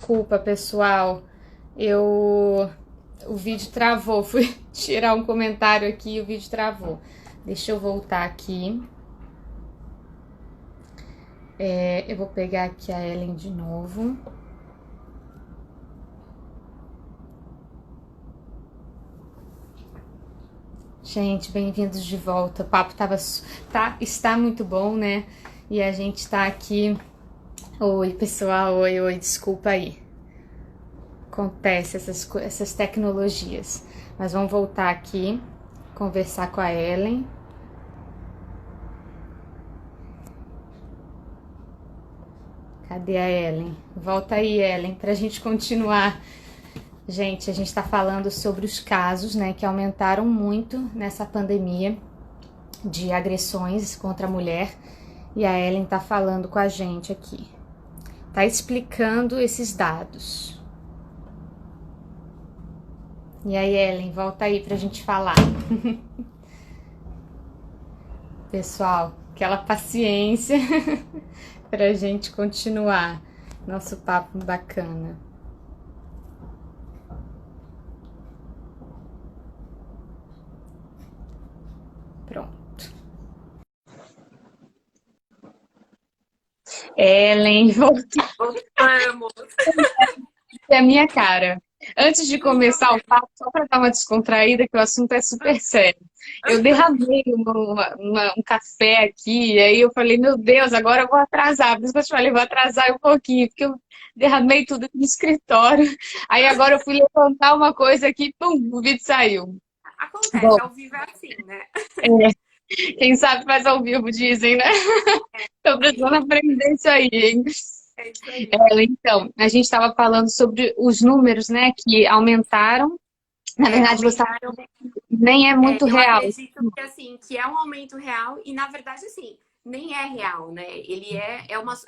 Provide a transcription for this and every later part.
desculpa, pessoal. Eu o vídeo travou. Fui tirar um comentário aqui e o vídeo travou. Deixa eu voltar aqui. Eu vou pegar aqui a Ellen de novo. Gente, bem-vindos de volta. O papo está muito bom, né? E a gente tá aqui. Oi, pessoal. Oi, desculpa aí. Acontece essas tecnologias. Mas vamos voltar aqui, conversar com a Ellen. Cadê a Ellen? Volta aí, Ellen, pra gente continuar. Gente, a gente tá falando sobre os casos, né, que aumentaram muito nessa pandemia de agressões contra a mulher. E a Ellen tá falando com a gente aqui. Tá explicando esses dados. E aí, Ellen, volta aí pra gente falar. Pessoal, aquela paciência pra gente continuar nosso papo bacana. Pronto. Ellen, voltou. Voltamos. É a minha cara. Antes de começar o papo, só para dar uma descontraída, que o assunto é super sério. Eu derramei um café aqui, e aí eu falei, meu Deus, agora eu vou atrasar. Por isso que eu te falei, vou atrasar um pouquinho, porque eu derramei tudo aqui no escritório. Aí agora eu fui levantar uma coisa aqui, pum, o vídeo saiu. Acontece, Bom, ao vivo é assim, né? é, quem sabe faz ao vivo, dizem, né? Tô precisando aprender isso aí, hein? É isso aí. Então, a gente estava falando sobre os números, né, que aumentaram. Na verdade, você Aumentaram. nem é muito Eu real. acredito que assim, que é um aumento real e na verdade assim, nem é real, né? Ele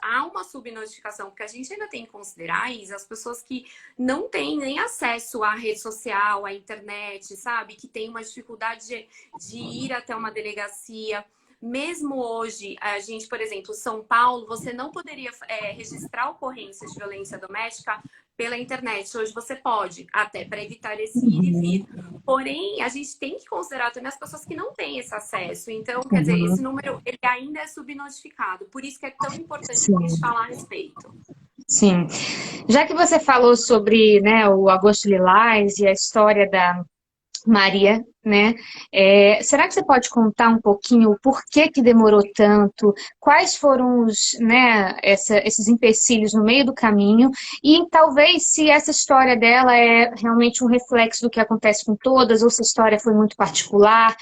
há uma subnotificação, porque a gente ainda tem que considerar isso, as pessoas que não têm nem acesso à rede social, à internet, sabe? Que tem uma dificuldade de ir até uma delegacia. Mesmo hoje, a gente, por exemplo, São Paulo, você não poderia registrar ocorrências de violência doméstica pela internet. Hoje você pode, até para evitar esse ir e vir. Porém, a gente tem que considerar também as pessoas que não têm esse acesso. Então, quer dizer, esse Uhum, número ele ainda é subnotificado. Por isso que é tão importante a gente sim, falar a respeito. sim. Já que você falou sobre, né, o Agosto Lilás e a história da Maria, né? Será que você pode contar um pouquinho o porquê que demorou tanto? Quais foram esses empecilhos no meio do caminho? E talvez se essa história dela é realmente um reflexo do que acontece com todas, ou se a história foi muito particular,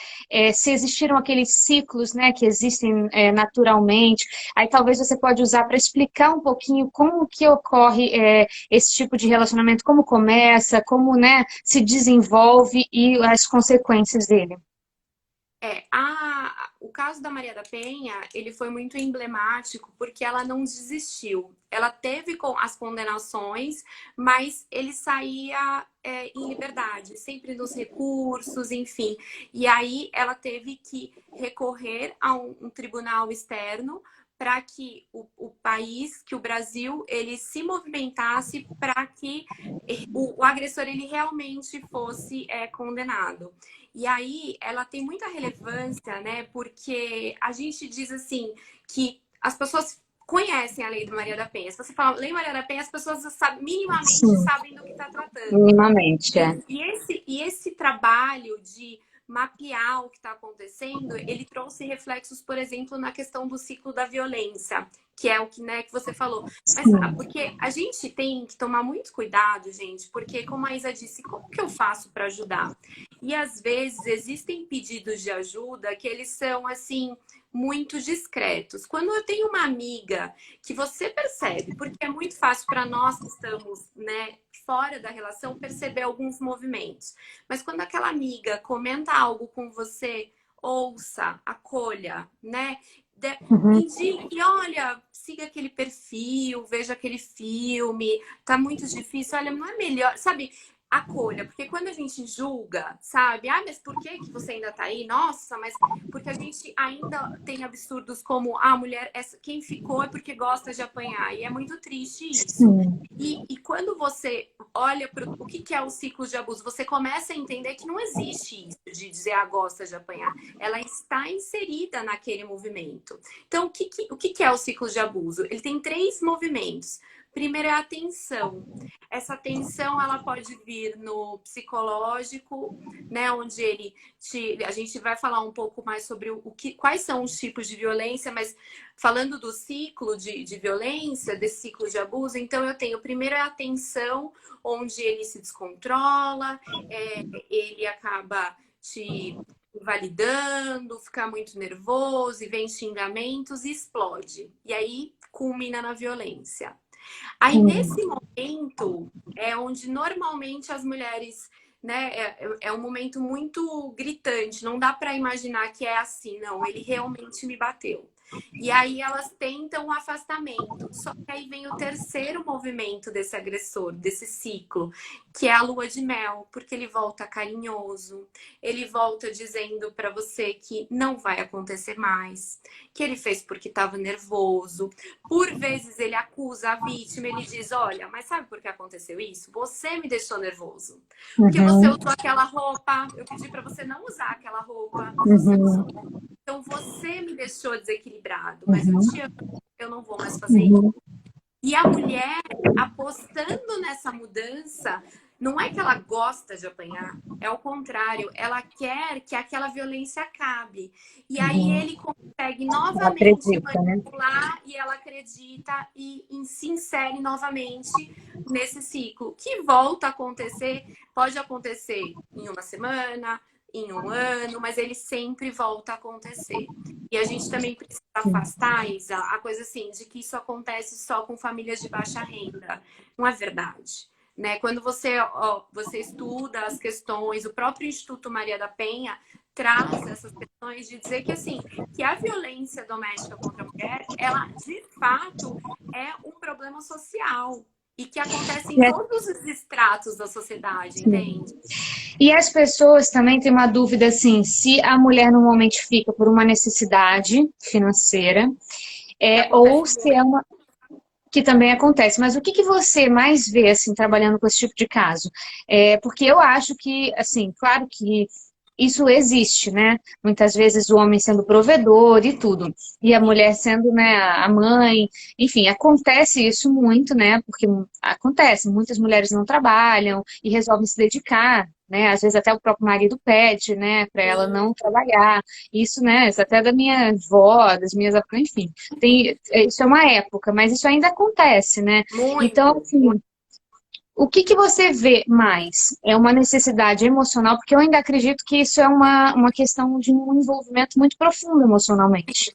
se existiram aqueles ciclos, né, que existem naturalmente. Aí talvez você pode usar para explicar um pouquinho como que ocorre esse tipo de relacionamento, como começa, como, né, se desenvolve e as consequências dele. O caso da Maria da Penha, ele foi muito emblemático porque ela não desistiu. Ela teve as condenações, mas ele saía em liberdade, sempre nos recursos, enfim. E aí ela teve que recorrer a um tribunal externo para que o país, que o Brasil, ele se movimentasse para que o agressor ele realmente fosse condenado. E aí ela tem muita relevância, né? Porque a gente diz assim que as pessoas conhecem a Lei de Maria da Penha. Se você fala Lei Maria da Penha, as pessoas minimamente Sim, sabem do que está tratando. minimamente, é. E esse trabalho de mapear o que está acontecendo, ele trouxe reflexos, por exemplo, na questão do ciclo da violência, que é o que, né, que você falou. Mas Sim. porque a gente tem que tomar muito cuidado, gente, porque como a Isa disse, como que eu faço para ajudar? E às vezes existem pedidos de ajuda que eles são assim muito discretos. Quando eu tenho uma amiga que você percebe, porque é muito fácil para nós que estamos, né, fora da relação perceber alguns movimentos. Mas quando aquela amiga comenta algo com você, ouça, acolha, né? Uhum. Indique, olha, siga aquele perfil, veja aquele filme, tá muito difícil, olha, não é melhor, sabe? acolha, porque quando a gente julga, sabe? Ah, mas por que que você ainda tá aí? Nossa, mas porque a gente ainda tem absurdos como a mulher, quem ficou é porque gosta de apanhar. E é muito triste isso. Sim. E quando você olha para o que é o ciclo de abuso, você começa a entender que não existe isso de dizer a gosta de apanhar. Ela está inserida naquele movimento. Então, o que é o ciclo de abuso? Ele tem 3 movimentos. Primeiro é a tensão. Essa tensão ela pode vir no psicológico, né, onde a gente vai falar um pouco mais sobre quais são os tipos de violência, mas falando do ciclo de violência, desse ciclo de abuso, então eu tenho primeiro a tensão, onde ele se descontrola, ele acaba te invalidando, fica muito nervoso e vem xingamentos e explode. E aí culmina na violência. Aí, nesse momento, é onde normalmente as mulheres, né, é um momento muito gritante, não dá para imaginar que é assim, não, ele realmente me bateu. E aí elas tentam o afastamento. Só que aí vem o terceiro movimento desse agressor, desse ciclo, que é a lua de mel, porque ele volta carinhoso, ele volta dizendo para você que não vai acontecer mais, que ele fez porque estava nervoso. Por vezes ele acusa a vítima, ele diz: olha, mas sabe por que aconteceu isso? Você me deixou nervoso. Porque você usou aquela roupa, eu pedi para você não usar aquela roupa, você usou. Então você me deixou desequilibrado, mas eu te amo, eu não vou mais fazer isso. E a mulher apostando nessa mudança, não é que ela gosta de apanhar, é o contrário, ela quer que aquela violência acabe. E aí ele consegue novamente manipular, e ela acredita e se insere novamente nesse ciclo, que volta a acontecer, pode acontecer em uma semana, em um ano, mas ele sempre volta a acontecer. E a gente também precisa afastar, Isa, a coisa assim, de que isso acontece só com famílias de baixa renda. Não é verdade. Né? Quando você estuda as questões, o próprio Instituto Maria da Penha traz essas questões de dizer que, assim, que a violência doméstica contra a mulher, ela, de fato, é um problema social. E que acontece em todos os estratos da sociedade, entende? E as pessoas também têm uma dúvida, assim, se a mulher normalmente fica por uma necessidade financeira, ou se é uma... Que também acontece. Mas o que você mais vê, assim, trabalhando com esse tipo de caso? Porque eu acho que, assim, claro que isso existe, né? Muitas vezes o homem sendo provedor e tudo, e a mulher sendo, né, a mãe, enfim, acontece isso muito, né? Porque acontece, muitas mulheres não trabalham e resolvem se dedicar, né? Às vezes até o próprio marido pede, né, para ela não trabalhar. Isso, né, isso até da minha avó, das minhas, enfim, isso é uma época, mas isso ainda acontece, né? Muito. Então, assim, o que você vê mais? É uma necessidade emocional? Porque eu ainda acredito que isso é uma questão de um envolvimento muito profundo emocionalmente.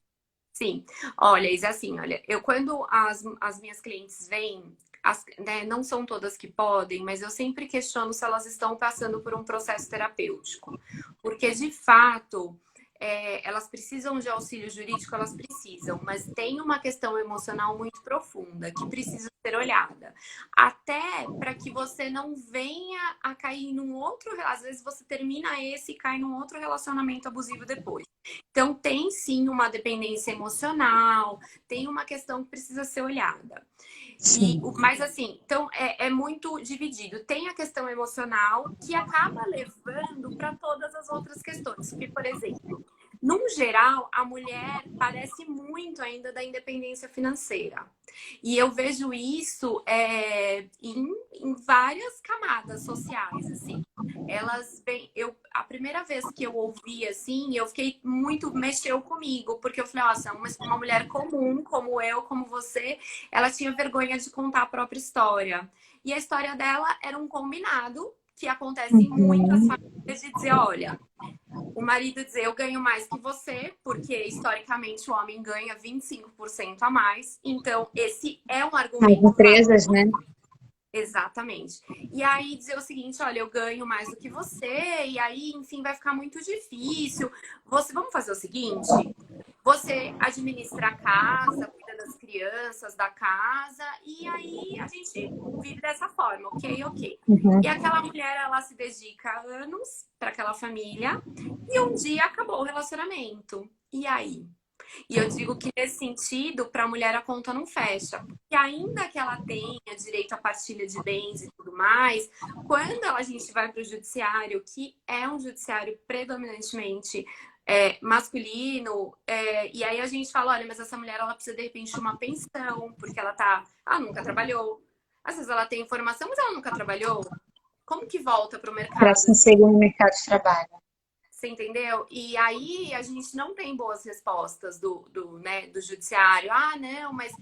Sim. Olha, Isa, assim, olha, quando as minhas clientes vêm, né, não são todas que podem, mas eu sempre questiono se elas estão passando por um processo terapêutico. Porque, de fato, elas precisam de auxílio jurídico, elas precisam, mas tem uma questão emocional muito profunda que precisa ser olhada. Até para que você não venha a cair num outro... Às vezes você termina esse e cai num outro relacionamento abusivo depois. Então, tem sim uma dependência emocional, tem uma questão que precisa ser olhada. Mas assim, então é muito dividido. Tem a questão emocional que acaba levando para todas as outras questões. Porque, por exemplo, num geral, a mulher parece muito ainda da independência financeira. E eu vejo isso em várias camadas sociais, assim. A primeira vez que eu ouvi, assim, eu fiquei mexeu comigo, porque eu falei, nossa, uma mulher comum, como eu, como você, ela tinha vergonha de contar a própria história. E a história dela era um combinado, que acontece em muitas famílias, de dizer, olha, o marido dizer, eu ganho mais que você, porque historicamente o homem ganha 25% a mais. Então, esse é um argumento. As empresas, né? Exatamente. E aí dizer o seguinte, olha, eu ganho mais do que você, e aí, enfim, vai ficar muito difícil. Vamos fazer o seguinte, você administra a casa, cuida das crianças, da casa, e aí a gente vive dessa forma, ok, ok. E Uhum. aquela mulher, ela se dedica há anos para aquela família, e um dia acabou o relacionamento. E aí? E eu digo que nesse sentido, para a mulher a conta não fecha. Porque ainda que ela tenha direito à partilha de bens e tudo mais, quando a gente vai para o judiciário, que é um judiciário predominantemente masculino, e aí a gente fala, olha, mas essa mulher ela precisa de repente de uma pensão, porque ela nunca trabalhou. Às vezes ela tem informação, mas ela nunca trabalhou. Como que volta para o Para mercado? se inserir no mercado de trabalho. Você entendeu? E aí a gente não tem boas respostas né, do judiciário. Ah, não, mas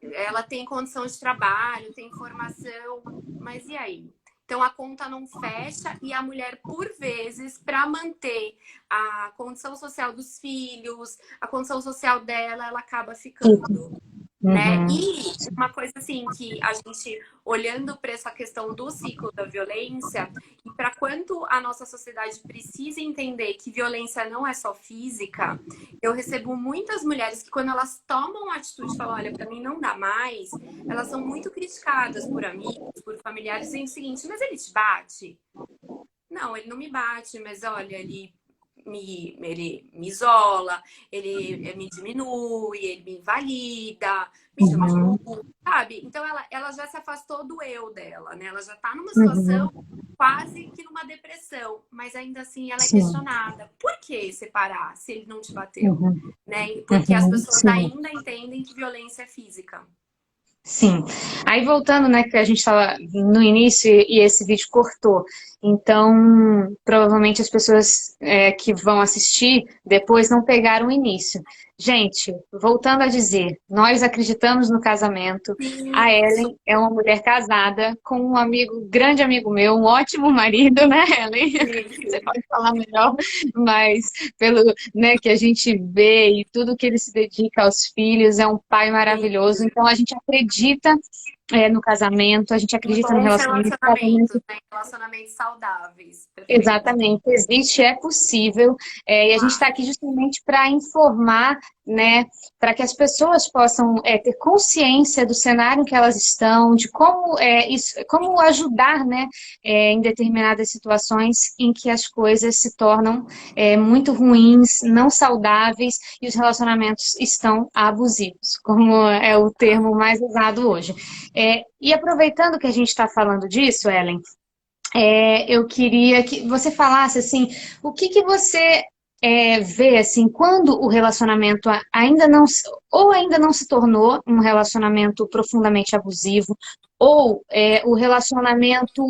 ela tem condição de trabalho, tem formação, mas e aí? Então a conta não fecha e a mulher, por vezes, para manter a condição social dos filhos, a condição social dela, ela acaba ficando, né? Uhum. E uma coisa assim que a gente olhando para essa questão do ciclo da violência e para quanto a nossa sociedade precisa entender que violência não é só física, eu recebo muitas mulheres que quando elas tomam a atitude e falam, olha, para mim não dá mais, elas são muito criticadas por amigos, por familiares, dizendo o seguinte, mas ele te bate? Não, ele não me bate, mas olha, ele me isola, ele me diminui, ele me invalida, me chama de Uhum. burro, sabe? Então ela já se afastou do eu dela, né? Ela já tá numa situação Uhum. quase que numa depressão, mas ainda assim ela é Sim. questionada. Por que separar se ele não te bateu? Uhum. Né? Porque as Uhum. pessoas Sim. ainda entendem que violência é física. Sim. Aí voltando, né, que a gente estava no início e esse vídeo cortou. Então, provavelmente as pessoas que vão assistir depois não pegaram o início. Gente, voltando a dizer, nós acreditamos no casamento. A Sim, Ellen é uma mulher casada com um amigo, grande amigo meu, um ótimo marido, né, Ellen? Você sim. pode falar melhor, mas pelo, né, que a gente vê e tudo que ele se dedica aos filhos, é um pai Sim. maravilhoso. Então a gente acredita no casamento, a gente Em acredita no bons relacionamento. relacionamentos, né? Relacionamentos saudáveis. Perfeito. Exatamente, existe, é possível, e a gente está Ah, aqui justamente para informar, né, para que as pessoas possam ter consciência do cenário em que elas estão, de como, como ajudar, né, em determinadas situações em que as coisas se tornam muito ruins, não saudáveis e os relacionamentos estão abusivos, como é o termo mais usado hoje. E aproveitando que a gente está falando disso, Ellen, eu queria que você falasse assim, o que que você vê assim, quando o relacionamento ainda não ou ainda não se tornou um relacionamento profundamente abusivo, ou o relacionamento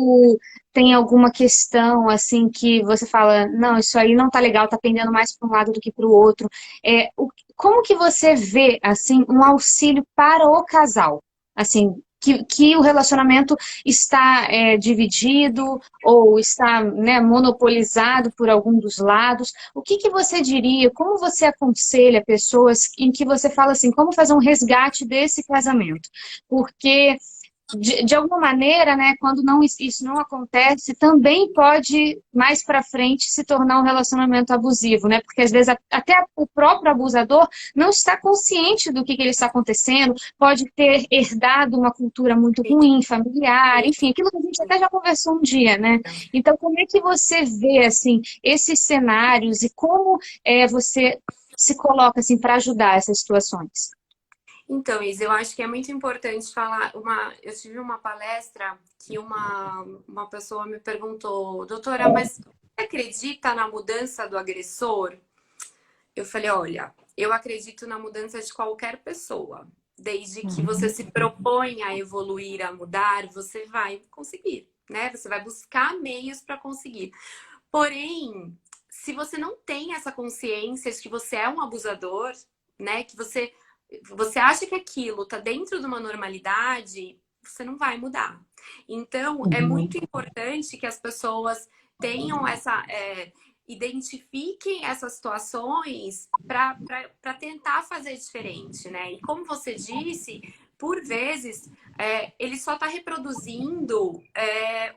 tem alguma questão assim que você fala, não, isso aí não tá legal, tá pendendo mais para um lado do que para o outro. Como que você vê assim um auxílio para o casal? Assim, que o relacionamento está dividido ou está, né, monopolizado por algum dos lados. O que que você diria? Como você aconselha pessoas em que você fala assim, como fazer um resgate desse casamento? Porque de alguma maneira, né, quando não, isso não acontece, também pode, mais para frente, se tornar um relacionamento abusivo, né? Porque às vezes até o próprio abusador não está consciente do que ele está acontecendo, pode ter herdado uma cultura muito sim, ruim, familiar, sim, enfim, aquilo que a gente sim. até já conversou um dia, né? Então, como é que você vê, assim, esses cenários e como você se coloca, assim, para ajudar essas situações? Então, Isa, eu acho que é muito importante falar. Eu tive uma palestra que uma pessoa me perguntou, doutora, mas você acredita na mudança do agressor? Eu falei, olha, eu acredito na mudança de qualquer pessoa. Desde que você Uhum. se propõe a evoluir, a mudar, você vai conseguir, né? Você vai buscar meios para conseguir. Porém, se você não tem essa consciência de que você é um abusador, né? Que você acha que aquilo tá dentro de uma normalidade, você não vai mudar. Então, é Uhum. muito importante que as pessoas tenham identifiquem essas situações para tentar fazer diferente, né? E como você disse, por vezes, ele só está reproduzindo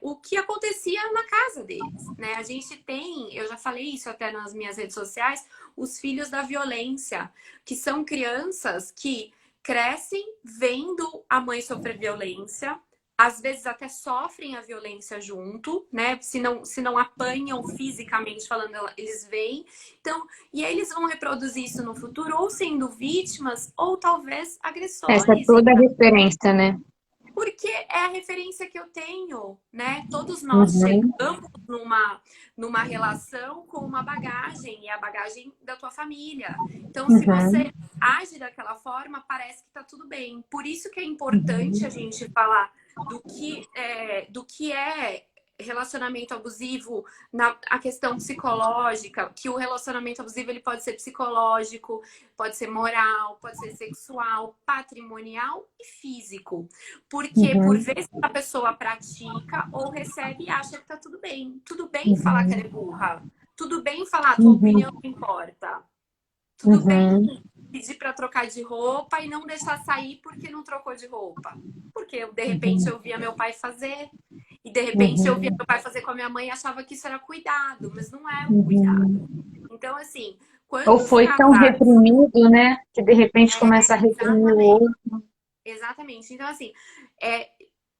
o que acontecia na casa deles, né? A gente tem, eu já falei isso até nas minhas redes sociais, os filhos da violência, que são crianças que crescem vendo a mãe sofrer violência, às vezes até sofrem a violência junto, né? Se não apanham fisicamente falando, eles veem. Então, e aí eles vão reproduzir isso no futuro, ou sendo vítimas, ou talvez Essa é agressores. toda a referência, né? Porque é a referência que eu tenho, né? Todos nós Uhum, chegamos numa relação com uma bagagem, e a bagagem da tua família. Então, se uhum, você age daquela forma, parece que tá tudo bem. Por isso que é importante a uhum, gente falar do que é relacionamento abusivo, a questão psicológica, que o relacionamento abusivo ele pode ser psicológico, pode ser moral, pode ser sexual, patrimonial e físico. Porque por uhum, vezes a pessoa pratica ou recebe e acha que tá tudo bem. Tudo bem falar que ela uhum, é burra. Tudo bem falar, a tua opinião uhum, não importa. Tudo bem uhum, pedir para trocar de roupa e não deixar sair porque não trocou de roupa. Porque de repente uhum, eu via meu pai fazer, e de repente eu via uhum, meu pai fazer com a minha mãe e achava que isso era cuidado, mas não é um cuidado. uhum. Então, assim, Ou quando os foi tão casais. reprimido, né? Que de repente começa a reprimir o Exatamente. outro. Exatamente. Então, assim, é,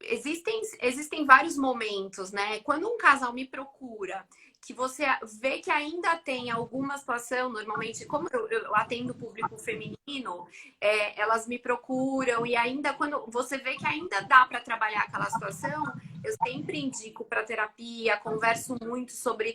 existem vários momentos, né? Quando um casal me procura, que você vê que ainda tem alguma situação, normalmente, como eu atendo o público feminino, elas me procuram, e ainda quando você vê que ainda dá para trabalhar aquela situação, eu sempre indico para terapia, converso muito sobre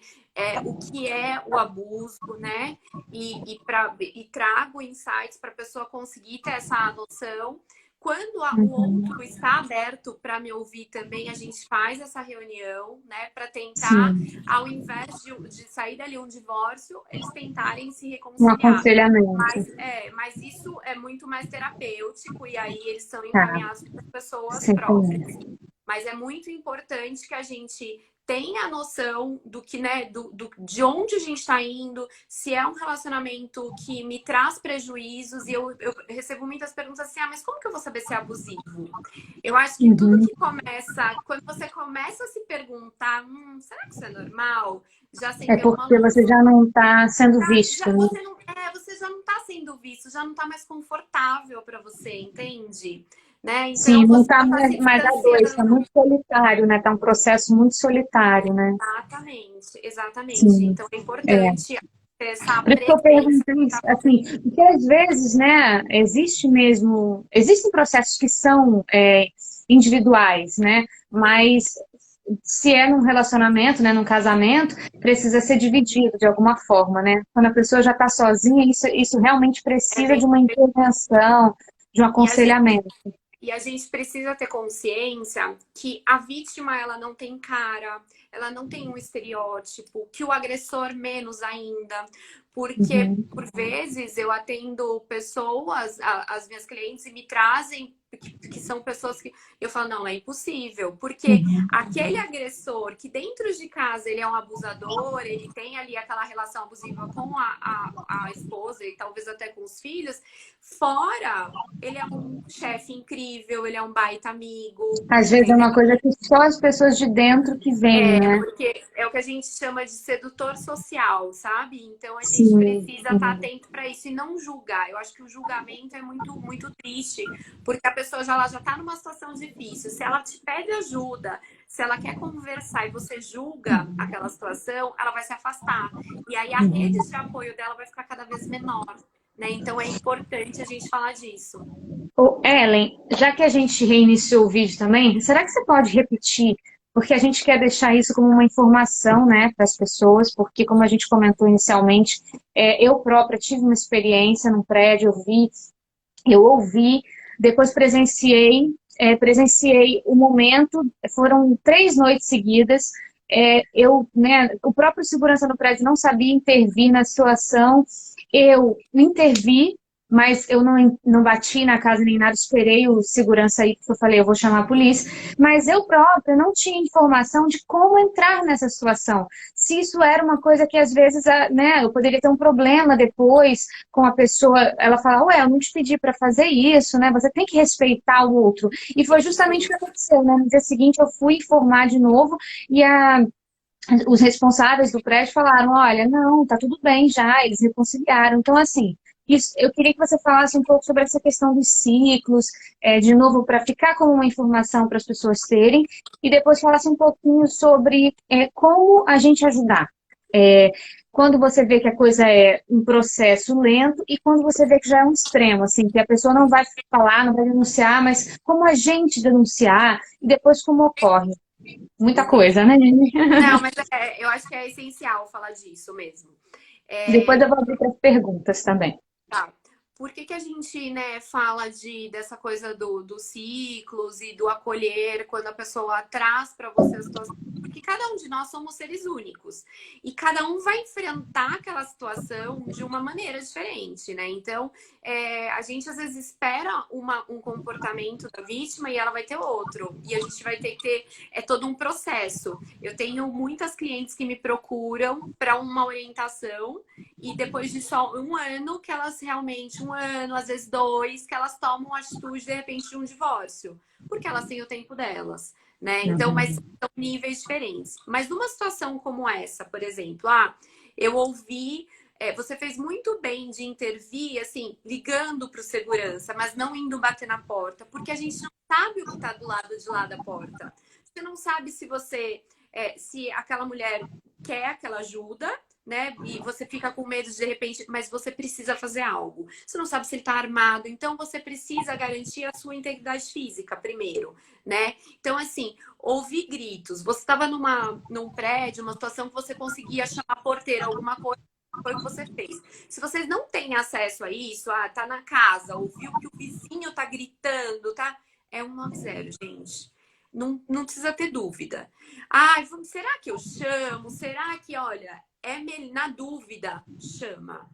o que é o abuso, né? E trago insights para a pessoa conseguir ter essa noção. Quando o Uhum. outro está aberto para me ouvir também, a gente faz essa reunião, né, para tentar, Sim, ao invés de sair dali um divórcio, eles tentarem se um reconciliar. aconselhamento. Mas isso é muito mais terapêutico e aí eles são Tá, encaminhados para pessoas sim, próprias. Mas é muito importante que a gente tenha a noção do que, né, de onde a gente está indo, se é um relacionamento que me traz prejuízos, e eu recebo muitas perguntas assim, mas como que eu vou saber se é abusivo? Eu acho que tudo Uhum. que começa, quando você começa a se perguntar, será que isso é normal? Já É acendeu uma porque luz. você já não está sendo visto, Já, né? você já não está sendo visto, já não está mais confortável para você, entende? Né? Sim, Então não você está já está se mais a dois, está distanciando. muito solitário, né? Está um processo muito solitário, né? Exatamente, exatamente. Sim, Então é é. importante ter essa Por isso que eu presença. perguntei, assim, porque às vezes, né, existem processos que são individuais, né? Mas se é num relacionamento, né, num casamento, precisa ser dividido de alguma forma, né? Quando a pessoa já está sozinha, isso realmente É precisa bem. de uma intervenção, de um E a gente aconselhamento. E a gente precisa ter consciência que a vítima ela não tem cara, ela não tem um estereótipo, que o agressor menos ainda, porque Uhum, por vezes eu atendo pessoas, as minhas clientes, e me trazem que são pessoas que eu falo, não, é impossível, porque uhum, aquele agressor que dentro de casa ele é um abusador, ele tem ali aquela relação abusiva com a esposa e talvez até com os filhos, fora ele é um chefe incrível, ele é um baita amigo, às vezes é entendeu? uma coisa que só as pessoas de dentro que veem, né? Porque é o que a gente chama de sedutor social, sabe? Então a gente Sim, precisa estar sim. atento para isso e não julgar. Eu acho que o julgamento é muito, muito triste, porque a pessoa já está numa situação difícil. Se ela te pede ajuda, se ela quer conversar e você julga aquela situação, ela vai se afastar. E aí a rede de apoio dela vai ficar cada vez menor, né? Então é importante a gente falar disso. Ô, Ellen, já que a gente reiniciou o vídeo também, será que você pode repetir? Porque a gente quer deixar isso como uma informação, né, para as pessoas, porque como a gente comentou inicialmente, eu própria tive uma experiência num prédio, eu ouvi, depois presenciei o momento, foram 3 noites seguidas, né, o próprio segurança do prédio não sabia intervir na situação, eu intervi, mas eu não bati na casa nem nada, esperei o segurança aí, porque eu falei, eu vou chamar a polícia, mas eu própria não tinha informação de como entrar nessa situação. Se isso era uma coisa que às vezes, né, eu poderia ter um problema depois com a pessoa, ela fala, ué, eu não te pedi para fazer isso, né? Você tem que respeitar o outro. E foi justamente o que aconteceu, né? No dia seguinte eu fui informar de novo e os responsáveis do prédio falaram, olha, não, tá tudo bem já, eles reconciliaram. Então, assim, isso, eu queria que você falasse um pouco sobre essa questão dos ciclos, de novo, para ficar como uma informação para as pessoas terem, e depois falasse um pouquinho sobre como a gente ajudar. Quando você vê que a coisa é um processo lento e quando você vê que já é um extremo, assim, que a pessoa não vai falar, não vai denunciar, mas como a gente denunciar e depois como ocorre. Muita coisa, né? Não, mas eu acho que é essencial falar disso mesmo. Depois eu vou abrir para as perguntas também. Tá. Por que a gente, né, fala dessa coisa dos ciclos e do acolher quando a pessoa traz para você a situação? Porque cada um de nós somos seres únicos. E cada um vai enfrentar aquela situação de uma maneira diferente, né? Então, a gente às vezes espera um comportamento da vítima e ela vai ter outro. E a gente vai ter que ter... É todo um processo. Eu tenho muitas clientes que me procuram para uma orientação e depois de só um ano que elas realmente, um ano, às vezes dois, que elas tomam a atitude, de repente, de um divórcio. Porque elas têm o tempo delas, né? Então, mas são níveis diferentes. Mas numa situação como essa, por exemplo, eu ouvi, você fez muito bem de intervir, assim, ligando para o segurança, mas não indo bater na porta, porque a gente não sabe o que está do lado de lá da porta. Você não sabe se se aquela mulher quer aquela ajuda, né? E você fica com medo de repente, mas você precisa fazer algo. Você não sabe se ele está armado, então você precisa garantir a sua integridade física primeiro, né? Então, assim, ouvir gritos. Você estava num prédio, uma situação que você conseguia chamar porteiro, alguma coisa. Foi o que você fez. Se vocês não têm acesso a isso, tá na casa, ouviu que o vizinho tá gritando, tá? É 190, gente. Não precisa ter dúvida. Será que eu chamo? Será que, olha, na dúvida, chama,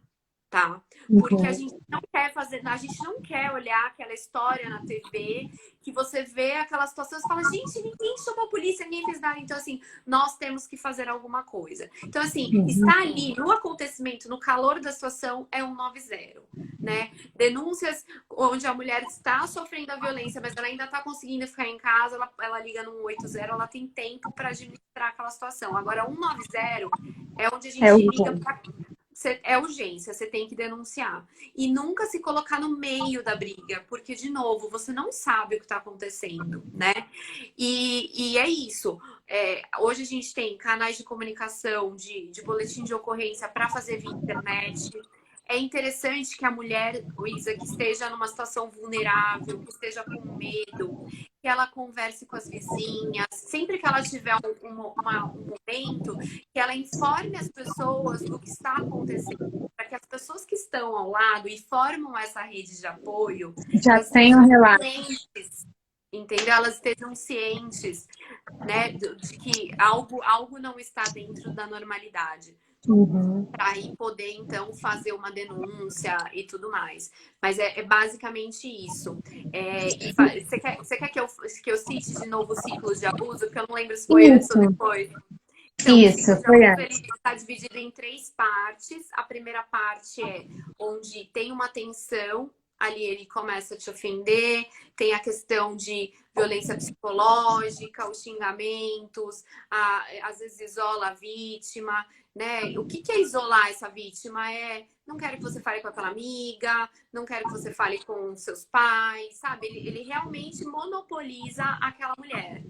tá? Porque a gente não quer a gente não quer olhar aquela história na TV, que você vê aquela situação e fala, gente, ninguém chamou a polícia, ninguém fez nada. Então, assim, nós temos que fazer alguma coisa. Então, assim, está ali no acontecimento, no calor da situação, é 190, né? Denúncias onde a mulher está sofrendo a violência, mas ela ainda está conseguindo ficar em casa, ela liga no 180, ela tem tempo para administrar aquela situação. Agora, 190 é onde a gente liga para... É urgência, você tem que denunciar. E nunca se colocar no meio da briga, porque, de novo, você não sabe o que está acontecendo, né? E é isso. Hoje a gente tem canais de comunicação, de boletim de ocorrência para fazer via internet. É interessante que a mulher, Luísa, que esteja numa situação vulnerável, que esteja com medo, que ela converse com as vizinhas, sempre que ela tiver um momento, que ela informe as pessoas do que está acontecendo, para que as pessoas que estão ao lado e formam essa rede de apoio, já elas tem um estejam relato. cientes, entendeu? Elas estejam cientes, né, de que algo não está dentro da normalidade. Para aí poder, então, fazer uma denúncia e tudo mais. Mas é basicamente isso. Você quer que eu cite de novo o ciclo de abuso? Porque eu não lembro se foi antes ou depois. Então, o ciclo de abuso ele está dividido em 3 partes. A primeira parte é onde tem uma tensão, ali ele começa a te ofender, tem a questão de violência psicológica, os xingamentos, às vezes isola a vítima, né? O que é isolar essa vítima? Não quero que você fale com aquela amiga, não quero que você fale com seus pais, sabe? Ele realmente monopoliza aquela mulher.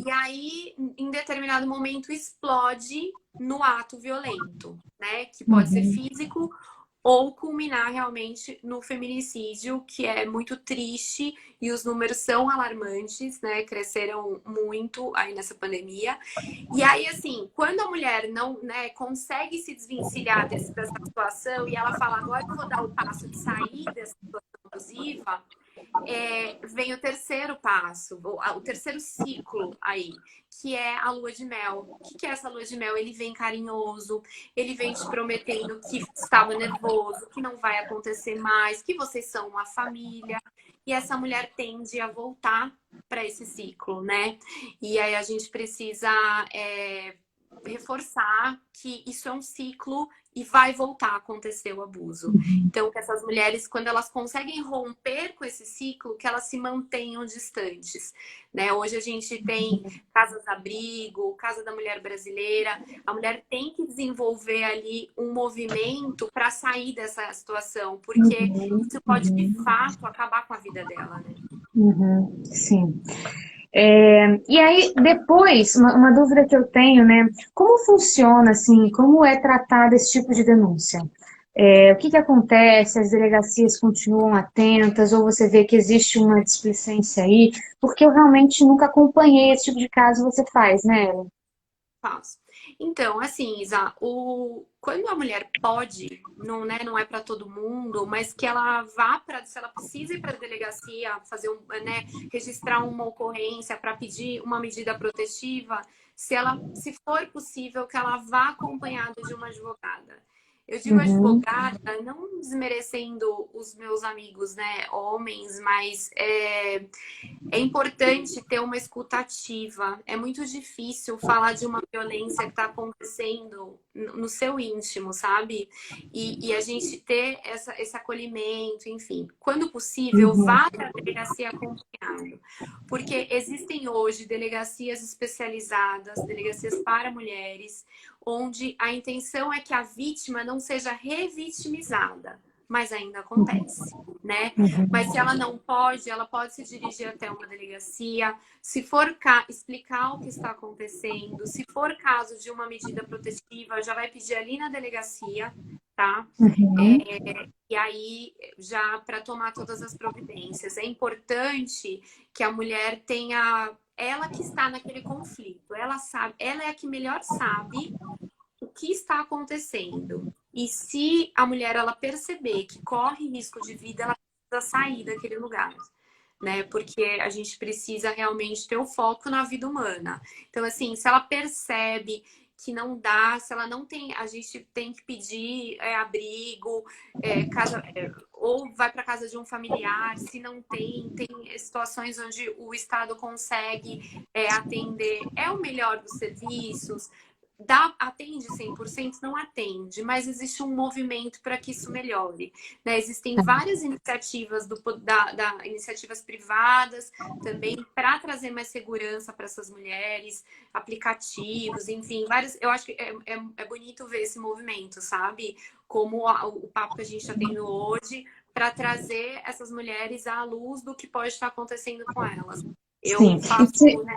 E aí, em determinado momento, explode no ato violento, né? Que pode ser físico ou culminar realmente no feminicídio, que é muito triste e os números são alarmantes, né? Cresceram muito aí nessa pandemia. E aí, assim, quando a mulher não, né, consegue se desvencilhar dessa situação e ela fala, agora eu vou dar o passo de sair dessa situação abusiva, vem o terceiro passo, o terceiro ciclo aí, que é a lua de mel. O que é essa lua de mel? Ele vem carinhoso, ele vem te prometendo que estava nervoso, que não vai acontecer mais, que vocês são uma família. E essa mulher tende a voltar para esse ciclo, né? E aí a gente precisa reforçar que isso é um ciclo e vai voltar a acontecer o abuso. Então, que essas mulheres, quando elas conseguem romper com esse ciclo, que elas se mantenham distantes, né? Hoje a gente tem casas-abrigo, Casa da Mulher Brasileira. A mulher tem que desenvolver ali um movimento para sair dessa situação, porque isso pode, de fato, acabar com a vida dela, né? Sim. E aí, depois, uma dúvida que eu tenho, né? Como funciona, assim, como é tratado esse tipo de denúncia? O que acontece? As delegacias continuam atentas ou você vê que existe uma displicência aí? Porque eu realmente nunca acompanhei esse tipo de caso, você faz, né, Ellen? Faço. Então, assim, Isa, quando a mulher pode, não, né, não é para todo mundo, mas que ela vá para, se ela precisa ir para a delegacia, fazer né, registrar uma ocorrência para pedir uma medida protetiva, se for possível, que ela vá acompanhada de uma advogada. Eu digo Uhum, advogada, não desmerecendo os meus amigos, né, homens, mas é importante ter uma escuta ativa. É muito difícil falar de uma violência que está acontecendo no seu íntimo, sabe? E a gente ter esse acolhimento, enfim. Quando possível, uhum, vá para a delegacia acompanhado. Porque existem hoje delegacias especializadas, delegacias para mulheres, onde a intenção é que a vítima não seja revitimizada, mas ainda acontece, né? Mas se ela não pode, ela pode se dirigir até uma delegacia, se for explicar o que está acontecendo, se for caso de uma medida protetiva, já vai pedir ali na delegacia, tá? uhum, E aí, já para tomar todas as providências. É importante que a mulher tenha, ela que está naquele conflito, ela sabe, ela é a que melhor sabe o que está acontecendo. E se a mulher ela perceber que corre risco de vida, ela precisa sair daquele lugar, né? Porque a gente precisa realmente ter o foco na vida humana. Então, assim, se ela percebe que não dá, se ela não tem, a gente tem que pedir abrigo, ou vai para casa de um familiar, se não tem, tem situações onde o Estado consegue atender, é o melhor dos serviços, atende 100%? Não atende, mas existe um movimento para que isso melhore, né? Existem várias iniciativas iniciativas privadas também para trazer mais segurança para essas mulheres, aplicativos, enfim, vários. Eu acho que é bonito ver esse movimento, sabe? Como o papo que a gente está tendo hoje para trazer essas mulheres à luz do que pode estar acontecendo com elas. sim. Eu faço, né?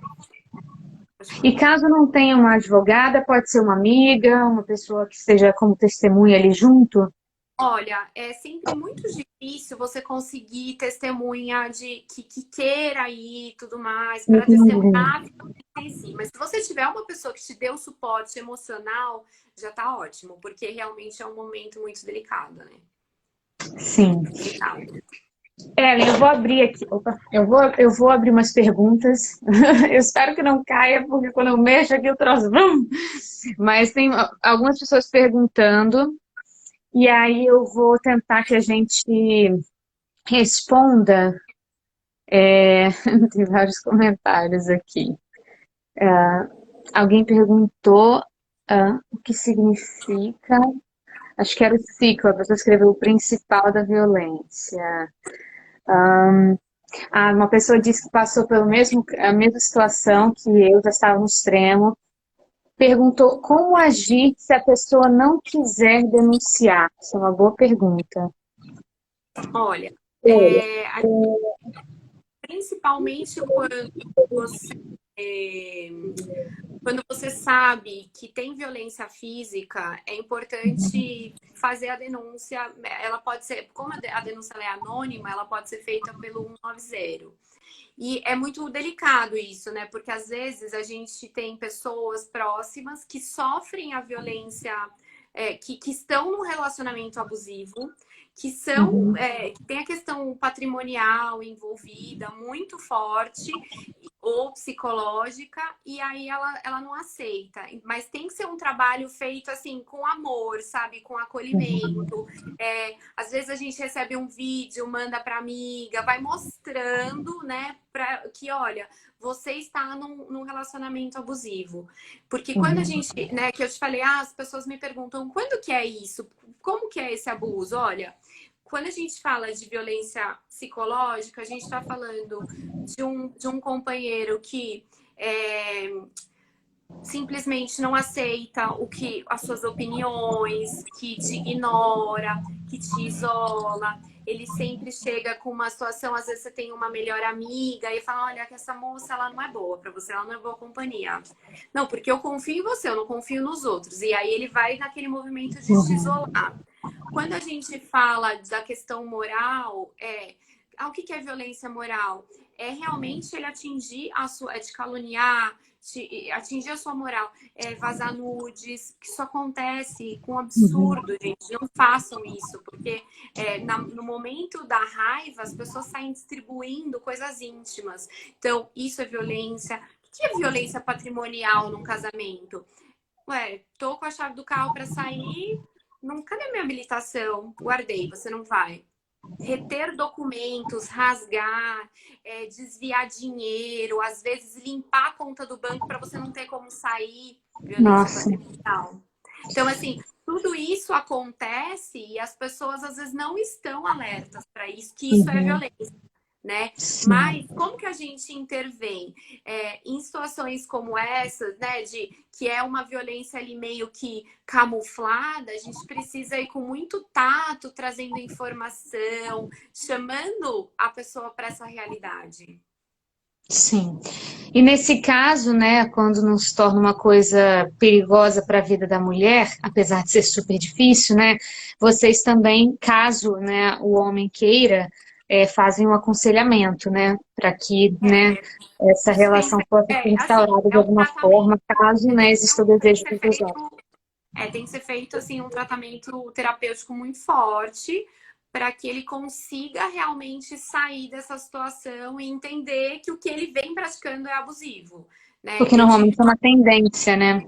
E caso não tenha uma advogada, pode ser uma amiga, uma pessoa que esteja como testemunha ali junto? Olha, é sempre muito difícil você conseguir testemunha de que queira ir e tudo mais, para testemunhar Entendi. a violência em si. Mas se você tiver uma pessoa que te dê o suporte emocional, já tá ótimo, porque realmente é um momento muito delicado, né? Sim. Muito delicado. Ellen, eu vou abrir aqui. Opa, eu vou abrir umas perguntas. Eu espero que não caia, porque quando eu mexo aqui eu troço. Vum! Mas tem algumas pessoas perguntando, e aí eu vou tentar que a gente responda. Tem vários comentários aqui. Alguém perguntou o que significa. Acho que era o ciclo, a pessoa escreveu o principal da violência. Uma pessoa disse que passou pela a mesma situação que eu, já estava no extremo. Perguntou como agir se a pessoa não quiser denunciar. Isso é uma boa pergunta. Olha, principalmente você é, quando você sabe que tem violência física, é importante fazer a denúncia. Ela pode ser, como a denúncia é anônima, ela pode ser feita pelo 190. E é muito delicado isso, né? Porque às vezes a gente tem pessoas próximas que sofrem a violência, que estão num relacionamento abusivo, que são, Uhum. que tem a questão patrimonial envolvida muito forte, ou psicológica, e aí ela não aceita. Mas tem que ser um trabalho feito assim com amor, sabe? Com Uhum. acolhimento. Às vezes a gente recebe um vídeo, manda para amiga, vai mostrando, né, que olha, você está num relacionamento abusivo. Porque quando a Uhum. gente, né, que eu te falei, as pessoas me perguntam quando que é isso? Como que é esse abuso? Olha, quando a gente fala de violência psicológica, a gente está falando de um companheiro que é, simplesmente não aceita as suas opiniões, que te ignora, que te isola. Ele sempre chega com uma situação, às vezes você tem uma melhor amiga e fala, olha, que essa moça ela não é boa para você, ela não é boa companhia. Não, porque eu confio em você, eu não confio nos outros. E aí ele vai naquele movimento de te Uhum. isolar. Quando a gente fala da questão moral, o que é violência moral? É realmente ele atingir te caluniar, atingir a sua moral, vazar nudes, que isso acontece com Uhum. absurdo, gente. Não façam isso, porque no momento da raiva as pessoas saem distribuindo coisas íntimas. Então, isso é violência. O que é violência patrimonial num casamento? Ué, tô com a chave do carro para sair, não, cadê minha habilitação? Guardei, você não vai. Reter documentos, rasgar, desviar dinheiro, às vezes limpar a conta do banco para você não ter como sair, violência Nossa, patrimonial. Então, assim, tudo isso acontece e as pessoas às vezes não estão alertas para isso, que isso é uhum. violência, né? Sim. Mas como que a gente intervém em situações como essa, né? Que é uma violência ali meio que camuflada, a gente precisa ir com muito tato, trazendo informação, chamando a pessoa para essa realidade. Sim. E nesse caso, né, quando não se torna uma coisa perigosa para a vida da mulher, apesar de ser super difícil, né, vocês também, caso, né, o homem queira, fazem um aconselhamento, né, para que, né, É, essa isso tem que relação ser, possa ser assim, instaurada de é um alguma tratamento, forma, caso, né, exista o tem que desejo ser dos dois feito lados. tem que ser feito assim um tratamento terapêutico muito forte para que ele consiga realmente sair dessa situação e entender que o que ele vem praticando é abusivo, né? Porque normalmente é uma tendência, né?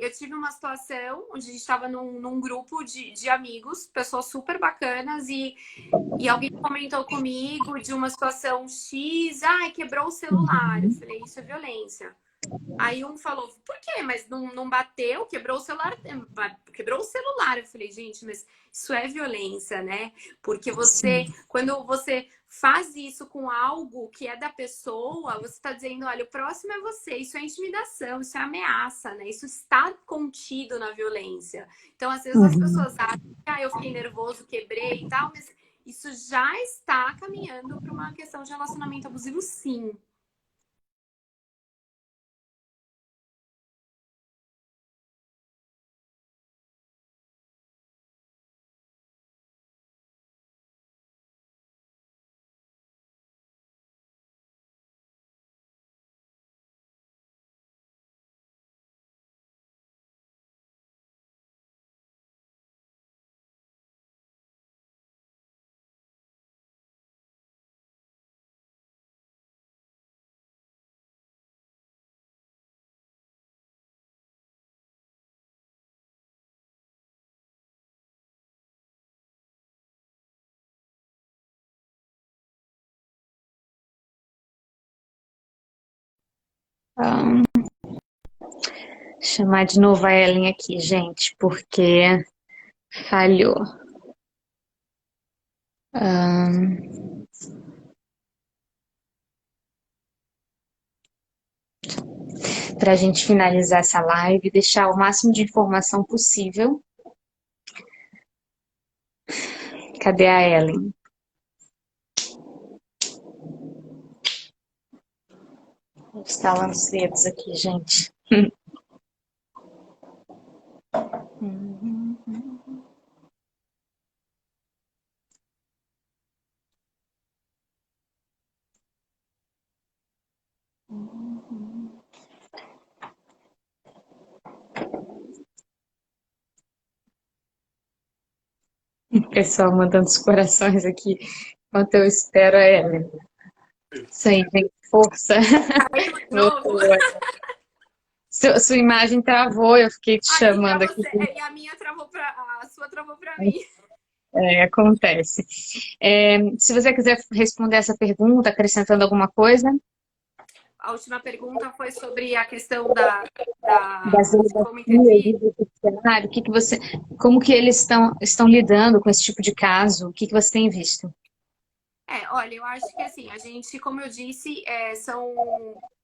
Eu tive uma situação onde a gente estava num grupo de amigos, pessoas super bacanas, e alguém comentou comigo de uma situação X, ai, quebrou o celular. Eu Uhum. falei, isso é violência. Aí um falou, por quê? Mas não bateu, quebrou o celular, quebrou o celular. Eu falei, gente, mas isso é violência, né? Porque Sim. quando você faz isso com algo que é da pessoa, você está dizendo, olha, o próximo é você. Isso é intimidação, isso é ameaça, né? Isso está contido na violência. Então, às vezes as Uhum. pessoas acham que eu fiquei nervoso, quebrei e tal, mas isso já está caminhando para uma questão de relacionamento abusivo, sim. Ahn, chamar de novo a Ellen aqui, gente, porque falhou. Para a gente finalizar essa live, deixar o máximo de informação possível. Cadê a Ellen? Instalando os dedos aqui, gente. Pessoal mandando os corações aqui, enquanto eu espero a Ellen. Isso aí, gente, força. Caiu de novo. Sua imagem travou, eu fiquei te Aí pra chamando aqui. você, e a minha travou a sua travou pra mim. Acontece. Se você quiser responder essa pergunta, acrescentando alguma coisa. A última pergunta foi sobre a questão Das de como delegacias, intervir. do judiciário, como que eles estão lidando com esse tipo de caso? O que você tem visto? Olha, eu acho que assim, a gente, como eu disse, são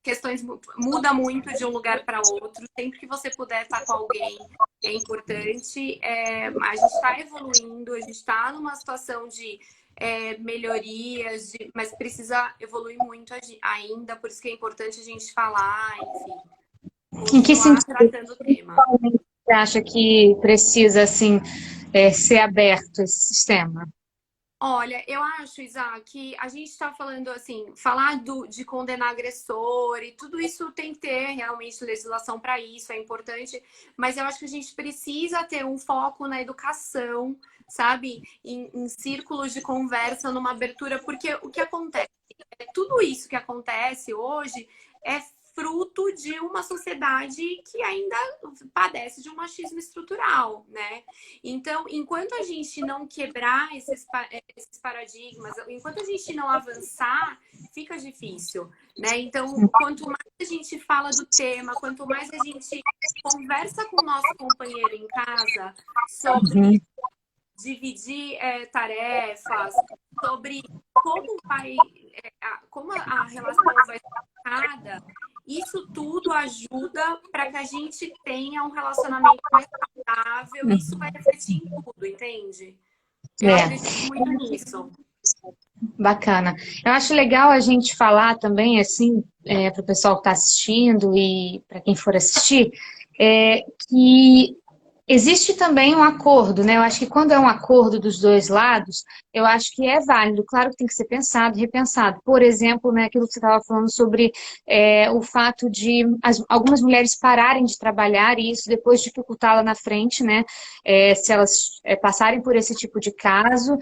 questões, muda muito de um lugar para outro. Sempre que você puder estar com alguém é importante. A gente está evoluindo, a gente está numa situação de melhorias, mas precisa evoluir muito ainda, por isso que é importante a gente falar, enfim, Em que continuar sentido tratando o tema. você acha que precisa, assim, ser aberto esse sistema? Olha, eu acho, Isa, que a gente está falando assim, falar de condenar agressor e tudo isso tem que ter realmente legislação para isso, é importante, mas eu acho que a gente precisa ter um foco na educação, sabe? Em círculos de conversa, numa abertura, porque o que acontece? Tudo isso que acontece hoje é fruto de uma sociedade que ainda padece de um machismo estrutural, né? Então, enquanto a gente não quebrar esses paradigmas, enquanto a gente não avançar, fica difícil, né? Então, quanto mais a gente fala do tema, quanto mais a gente conversa com o nosso companheiro em casa sobre dividir tarefas, sobre como a relação vai ser marcada, isso tudo ajuda para que a gente tenha um relacionamento mais saudável e isso vai refletir em tudo, entende? Eu acredito muito nisso. Bacana. Eu acho legal a gente falar também, assim, para o pessoal que está assistindo e para quem for assistir, que existe também um acordo, né? Eu acho que quando é um acordo dos dois lados, eu acho que é válido. Claro que tem que ser pensado, repensado. Por exemplo, né, aquilo que você estava falando sobre o fato de algumas mulheres pararem de trabalhar e isso depois dificultar lá na frente, né? Se elas passarem por esse tipo de caso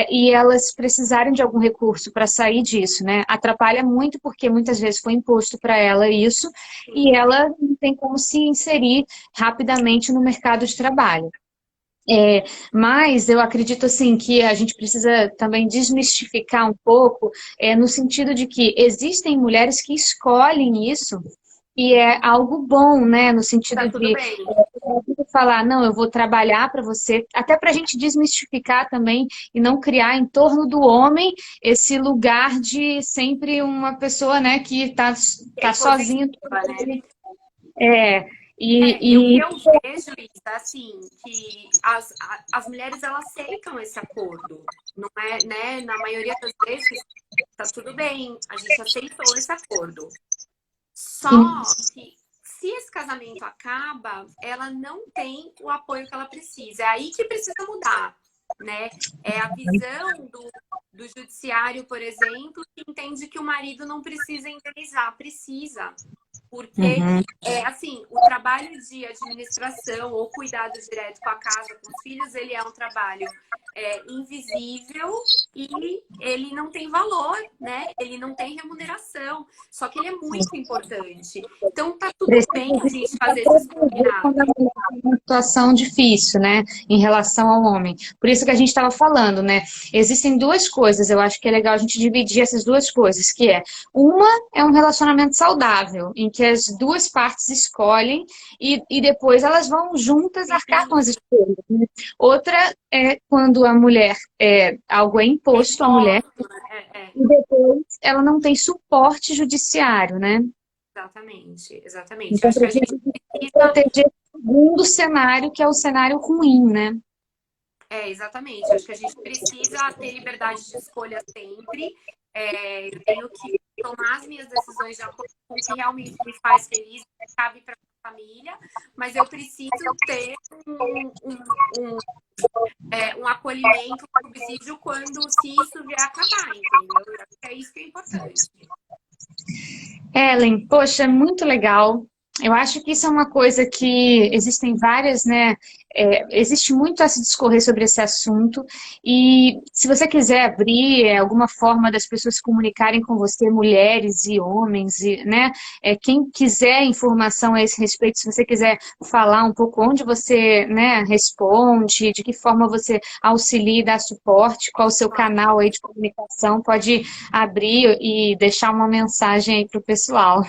e elas precisarem de algum recurso para sair disso, né? Atrapalha muito porque muitas vezes foi imposto para ela isso e ela não tem como se inserir rapidamente no mercado de trabalho. Mas eu acredito assim que a gente precisa também desmistificar um pouco, no sentido de que existem mulheres que escolhem isso e é algo bom, né? No Tá sentido tudo de bem. falar, não, eu vou trabalhar para você, até para a gente desmistificar também e não criar em torno do homem esse lugar de sempre uma pessoa, né, que tá sozinha. Né? É, E o que e eu vejo, Isa, assim, que as mulheres elas aceitam esse acordo. Não é, né? Na maioria das vezes, tá tudo bem, a gente aceitou esse acordo. Só que se esse casamento acaba, ela não tem o apoio que ela precisa. É aí que precisa mudar, né? É a visão do judiciário, por exemplo, que entende que o marido não precisa indenizar, precisa. Porque, assim, o trabalho de administração ou cuidado direto com a casa, com os filhos, ele é um trabalho invisível e ele não tem valor, né? Ele não tem remuneração. Só que ele é muito importante. Então, tá tudo bem a gente fazer esses combinados. uma situação difícil, né, em relação ao homem. Por isso que a gente estava falando, né? Existem duas coisas, eu acho que é legal a gente dividir essas duas coisas, que uma é um relacionamento saudável, em que as duas partes escolhem e depois elas vão juntas arcar com as escolhas, né? Outra é quando a mulher, algo é imposto à mulher, e depois ela não tem suporte judiciário, né? Exatamente, exatamente. Então, Acho que a gente precisa precisa. proteger o segundo cenário, que é o cenário ruim, né? Exatamente. Acho que a gente precisa ter liberdade de escolha sempre. Eu tenho que tomar as minhas decisões de acordo com o que realmente me faz feliz, cabe para a família, mas eu preciso ter um acolhimento, um subsídio quando se isso vier a acabar, entendeu? É isso que é importante. Ellen, poxa, muito legal. Eu acho que isso é uma coisa que existem várias, né? Existe muito a se discorrer sobre esse assunto e se você quiser abrir alguma forma das pessoas se comunicarem com você, mulheres e homens, e, né? Quem quiser informação a esse respeito, se você quiser falar um pouco onde você, né, responde, de que forma você auxilia e dá suporte, qual o seu canal aí de comunicação, pode abrir e deixar uma mensagem aí para o pessoal.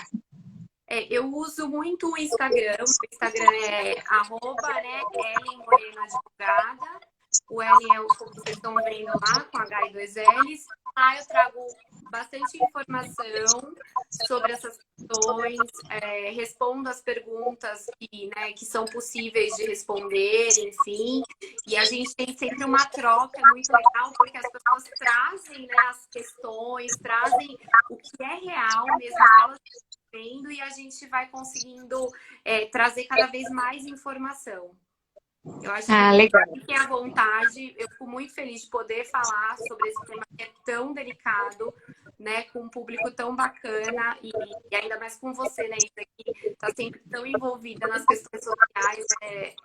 Eu uso muito o Instagram. O Instagram é arroba, né, Ellen Moreno Advogada. O Ellen é o que vocês estão vendo lá, com H e dois L's. Lá eu trago bastante informação sobre essas questões, respondo as perguntas que são possíveis de responder, enfim. E a gente tem sempre uma troca, é muito legal, porque as pessoas trazem, né, as questões, trazem o que é real, mesmo que elas vendo, e a gente vai conseguindo trazer cada vez mais informação. Eu acho Ah, legal. que fiquem à vontade. Eu fico muito feliz de poder falar sobre esse tema que é tão delicado, né, com um público tão bacana e ainda mais com você, né, isso aqui está sempre tão envolvida nas questões sociais.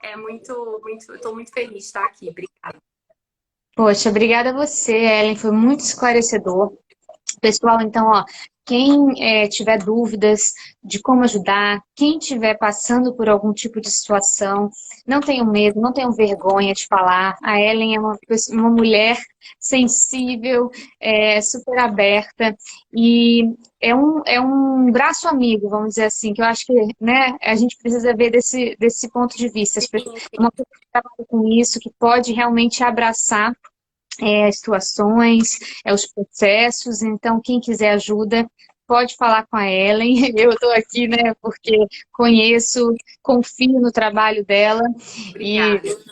É muito, muito, eu estou muito feliz de estar aqui. Obrigada. Poxa, obrigada a você, Ellen, foi muito esclarecedor. Pessoal, então, ó, quem tiver dúvidas de como ajudar, quem estiver passando por algum tipo de situação, não tenham medo, não tenham vergonha de falar. A Ellen é uma mulher sensível, super aberta e é um braço amigo, vamos dizer assim, que eu acho que, né, a gente precisa ver desse ponto de vista. Uma pessoa que trabalha com isso, que pode realmente abraçar as situações, os processos. Então, quem quiser ajuda, pode falar com a Ellen. Eu estou aqui, né, porque conheço, confio no trabalho dela. E Obrigada.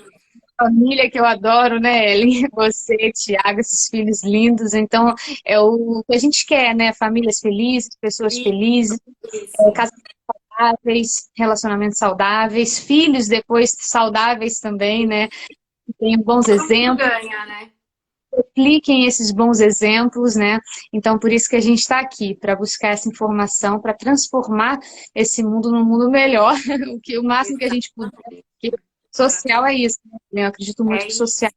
família que eu adoro, né, Ellen? Você, Tiago, esses filhos lindos. Então, é o que a gente quer, né? Famílias felizes, pessoas felizes, Isso. casamentos saudáveis, relacionamentos saudáveis, filhos depois saudáveis também, né? Que tenham bons Todo mundo exemplos. ganha, né? Repliquem esses bons exemplos, né? Então, por isso que a gente está aqui, para buscar essa informação, para transformar esse mundo num mundo melhor, o máximo que a gente puder. Exatamente. Porque social é isso, né? Eu acredito muito É que isso. social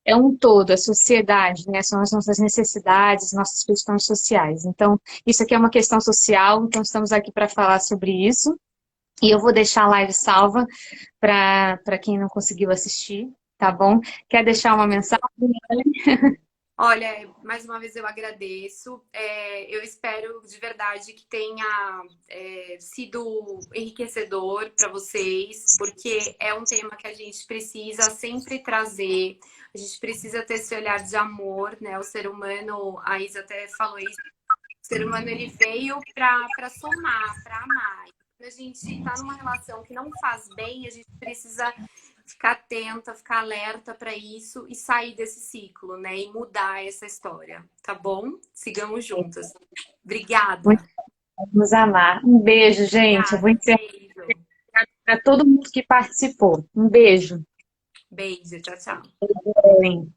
é um todo, a sociedade, né? São as nossas necessidades, nossas questões sociais. Então, isso aqui é uma questão social, então estamos aqui para falar sobre isso. E eu vou deixar a live salva para quem não conseguiu assistir, tá bom? Quer deixar uma mensagem? Olha, mais uma vez eu agradeço. Eu espero de verdade que tenha sido enriquecedor para vocês, porque é um tema que a gente precisa sempre trazer. A gente precisa ter esse olhar de amor, né? O ser humano, a Isa até falou isso, o ser humano ele veio para somar, para amar. Quando a gente está numa relação que não faz bem, a gente precisa ficar atenta, ficar alerta para isso e sair desse ciclo, né? E mudar essa história, tá bom? Sigamos juntas. Muito Obrigada. nos amar. Um beijo, gente. Eu vou Obrigada. encerrar Beijo. para todo mundo que participou. Um beijo. Beijo. Tchau, tchau. Bem.